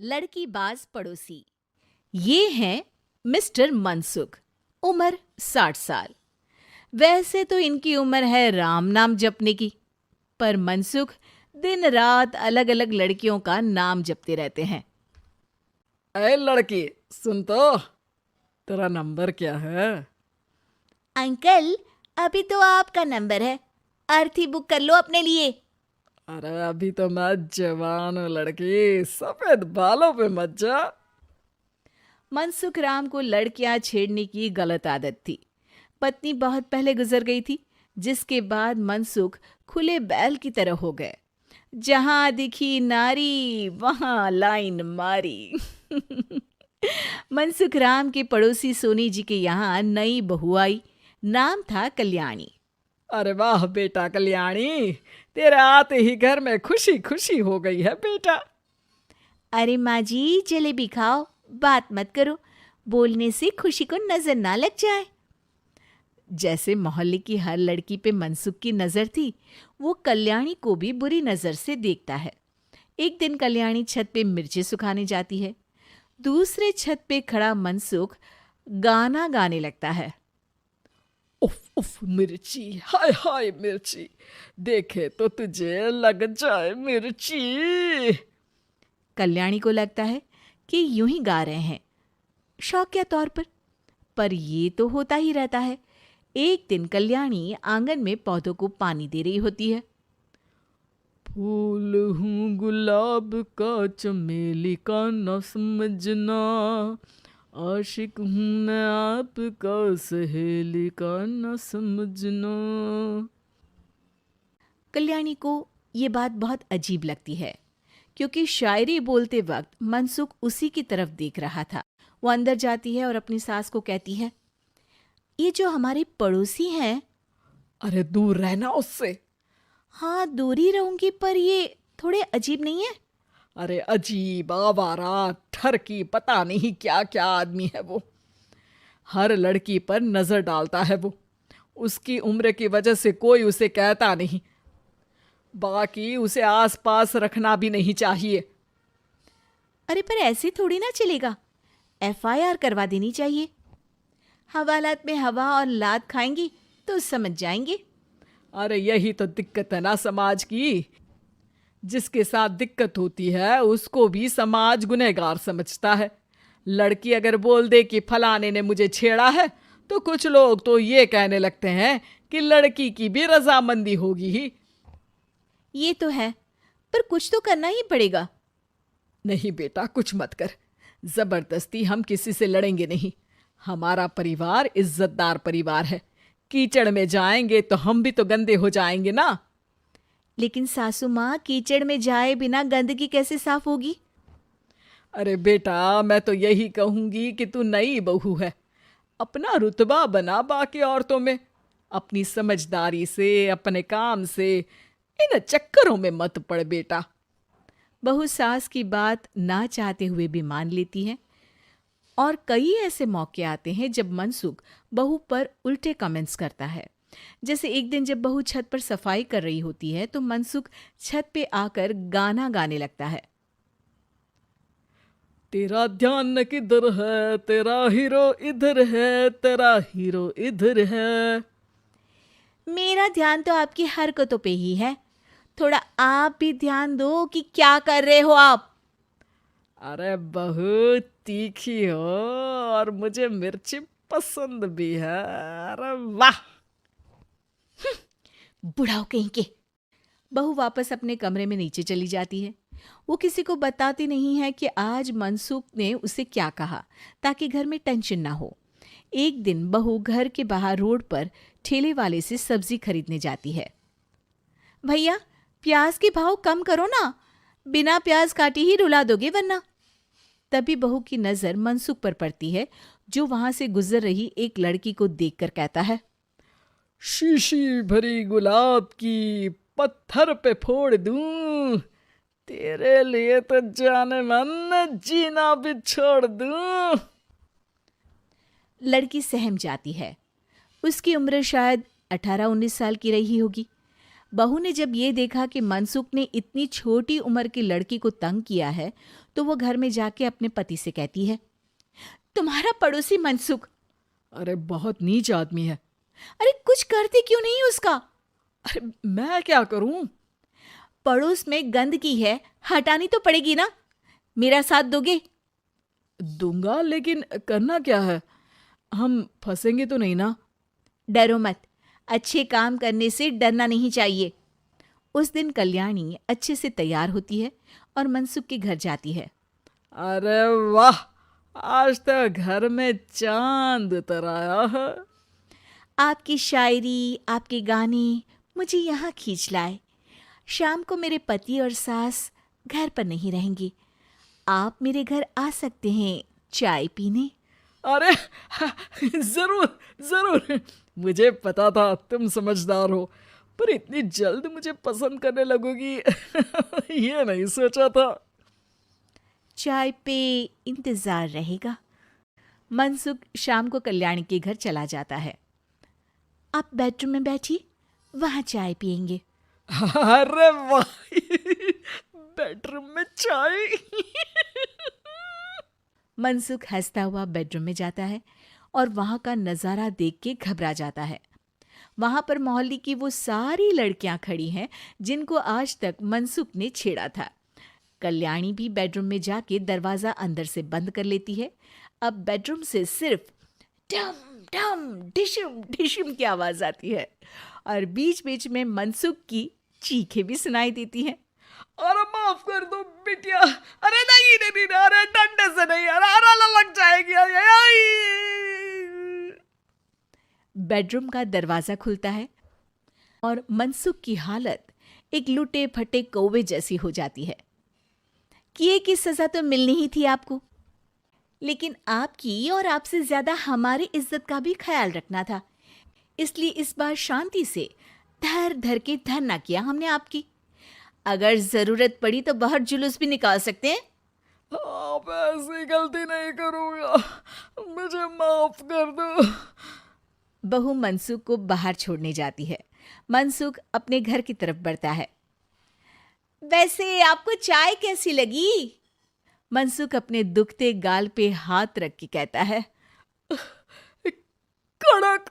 लड़की बाज पड़ोसी। ये हैं मिस्टर मनसुख। उम्र 60 साल। वैसे तो इनकी उम्र है राम नाम जपने की, पर मनसुख दिन रात अलग अलग लड़कियों का नाम जपते रहते हैं। अरे लड़की, सुन तो, तेरा नंबर क्या है? अंकल, अभी तो आपका नंबर है, अर्थी बुक कर लो अपने लिए। अरे अभी तो मैं जवान हूँ लड़की, सफेद बालों पे मत जा। मनसुख राम को लड़कियां छेड़ने की गलत आदत थी। पत्नी बहुत पहले गुजर गई थी, जिसके बाद मनसुख खुले बैल की तरह हो गए। जहां दिखी नारी वहां लाइन मारी। मनसुख राम के पड़ोसी सोनी जी के यहाँ नई बहू आई। नाम था कल्याणी। अरे वाह बेटा कल्याणी, तेरे आते ही घर में खुशी खुशी हो गई है बेटा। अरे माँ जी, जलेबी खाओ, बात मत करो, बोलने से खुशी को नजर ना लग जाए। जैसे मोहल्ले की हर लड़की पे मनसुख की नजर थी, वो कल्याणी को भी बुरी नजर से देखता है। एक दिन कल्याणी छत पे मिर्ची सुखाने जाती है। दूसरे छत पे खड़ा मनसुख गाना गाने लगता है। उफ उफ मिर्ची, हाय हाय मिर्ची, देखे तो तुझे लग जाए मिर्ची। कल्याणी को लगता है कि यूं ही गा रहे हैं, शौकिया तौर पर ये तो होता ही रहता है। एक दिन कल्याणी आंगन में पौधों को पानी दे रही होती है। फूल हूँ गुलाब का, चमेली का न समझना, आशिक हूँ मैं आपका, सहेली का न समझना। कल्याणी को ये बात बहुत अजीब लगती है, क्योंकि शायरी बोलते वक्त मनसुख उसी की तरफ देख रहा था। वो अंदर जाती है और अपनी सास को कहती है, ये जो हमारे पड़ोसी हैं। अरे दूर रहना उससे। हाँ, दूरी रहूंगी, पर ये थोड़े अजीब नहीं है? अरे अजीब, आवारा, ठरकी, पता नहीं क्या क्या आदमी है वो। हर लड़की पर नजर डालता है वो। उसकी उम्र की वजह से कोई उसे कहता नहीं। बाकी उसे आसपास रखना भी नहीं चाहिए। अरे पर ऐसे थोड़ी ना चलेगा, FIR करवा देनी चाहिए। हवालात में हवा और लात खाएंगी तो समझ जाएंगे। अरे यही तो दिक्कत है ना समाज की। जिसके साथ दिक्कत होती है उसको भी समाज गुनहगार समझता है। लड़की अगर बोल दे कि फलाने ने मुझे छेड़ा है, तो कुछ लोग तो ये कहने लगते हैं कि लड़की की भी रजामंदी होगी ही। ये तो है, पर कुछ तो करना ही पड़ेगा। नहीं बेटा, कुछ मत कर। जबरदस्ती हम किसी से लड़ेंगे नहीं। हमारा परिवार इज्जतदार परिवार है। कीचड़ में जाएंगे तो हम भी तो गंदे हो जाएंगे ना। लेकिन सासू माँ, कीचड़ में जाए बिना गंदगी कैसे साफ होगी? अरे बेटा, मैं तो यही कहूंगी कि तू नई बहू है, अपना रुतबा बना बाकी औरतों में। अपनी समझदारी से, अपने काम से इन चक्करों में मत पड़ बेटा। बहू सास की बात ना चाहते हुए भी मान लेती है। और कई ऐसे मौके आते हैं जब मनसुख बहू पर उल्टे कमेंट्स करता है। जैसे एक दिन जब बहू छत पर सफाई कर रही होती है, तो मनसुख छत पे आकर गाना गाने लगता है। तेरा ध्यान किधर है, तेरा हीरो इधर है, तेरा हीरो इधर है। मेरा ध्यान तो आपकी हरकतों पे ही है, थोड़ा आप भी ध्यान दो कि क्या कर रहे हो आप। अरे बहुत तीखी हो और मुझे मिर्ची पसंद भी है। अरे वाह। बुढ़ाओ कहीं के। बहू वापस अपने कमरे में नीचे चली जाती है। वो किसी को बताती नहीं है कि आज मनसुख ने उसे क्या कहा, ताकि घर में टेंशन ना हो। एक दिन बहू घर के बाहर रोड पर ठेले वाले से सब्जी खरीदने जाती है। भैया, प्याज के भाव कम करो ना, बिना प्याज काटे ही रुला दोगे वरना। तभी बहू की नजर मनसुख पर पड़ती है, जो वहां से गुजर रही एक लड़की को देखकर कहता है, शीशी भरी गुलाब की, पत्थर पे फोड़ दूं, तेरे लिए तो जाने मन जीना भी छोड़ दूं। लड़की सहम जाती है। उसकी उम्र शायद 18-19 साल की रही होगी। बहू ने जब ये देखा कि मनसुख ने इतनी छोटी उम्र की लड़की को तंग किया है, तो वो घर में जाके अपने पति से कहती है, तुम्हारा पड़ोसी मनसुख, अरे बहुत नीच आदमी है। अरे कुछ करते क्यों नहीं उसका? अरे मैं क्या करूं? पड़ोस में गंदगी है, हटानी तो पड़ेगी ना। मेरा साथ दोगे? दूंगा, लेकिन करना क्या है? हम फंसेंगे तो नहीं ना? डरो मत, अच्छे काम करने से डरना नहीं चाहिए। उस दिन कल्याणी अच्छे से तैयार होती है और मनसुख के घर जाती है। अरे वाह, आज तो घर में चांद उतर आया है। आपकी शायरी, आपके गाने मुझे यहाँ खींच लाए। शाम को मेरे पति और सास घर पर नहीं रहेंगे। आप मेरे घर आ सकते हैं चाय पीने। अरे जरूर जरूर, मुझे पता था तुम समझदार हो, पर इतनी जल्द मुझे पसंद करने लगोगी ये नहीं सोचा था। चाय पे इंतजार रहेगा। मनसुख शाम को कल्याणी के घर चला जाता है। आप बेडरूम में बैठिए, वहां चाय पियेंगे। अरे वाह, बेडरूम में चाय मनसुख हंसता हुआ बेडरूम में जाता है और वहां का नजारा देख के घबरा जाता है। वहां पर मोहल्ले की वो सारी लड़कियां खड़ी हैं जिनको आज तक मनसुख ने छेड़ा था। कल्याणी भी बेडरूम में जाके दरवाजा अंदर से बंद कर लेती है। अब बेडरूम से सिर्फ डम डम डिशुम डिशुम की आवाज आती है और बीच बीच में मनसुख की चीखें भी सुनाई देती हैं। अरे माफ कर दो बिटिया, अरे नहीं नहीं नहीं, अरे डंडे से नहीं, अरे लग जाएगी। बेडरूम का दरवाजा खुलता है और मनसुख की हालत एक लुटे फटे कौवे जैसी हो जाती है। किए की सजा तो मिलनी ही थी आपको, लेकिन आपकी और आपसे ज्यादा हमारी इज्जत का भी ख्याल रखना था। इसलिए इस बार शांति से धर धर के धर ना किया हमने आपकी। अगर जरूरत पड़ी तो बाहर जुलूस भी निकाल सकते हैं। आप ऐसी गलती नहीं करूंगा, मुझे माफ कर दो। बहू मनसुख को बाहर छोड़ने जाती है। मनसुख अपने घर की तरफ बढ़ता है। वैसे आपको चाय कैसी लगी? मनसुख अपने दुखते गाल पे हाथ रख के कहता है, कड़क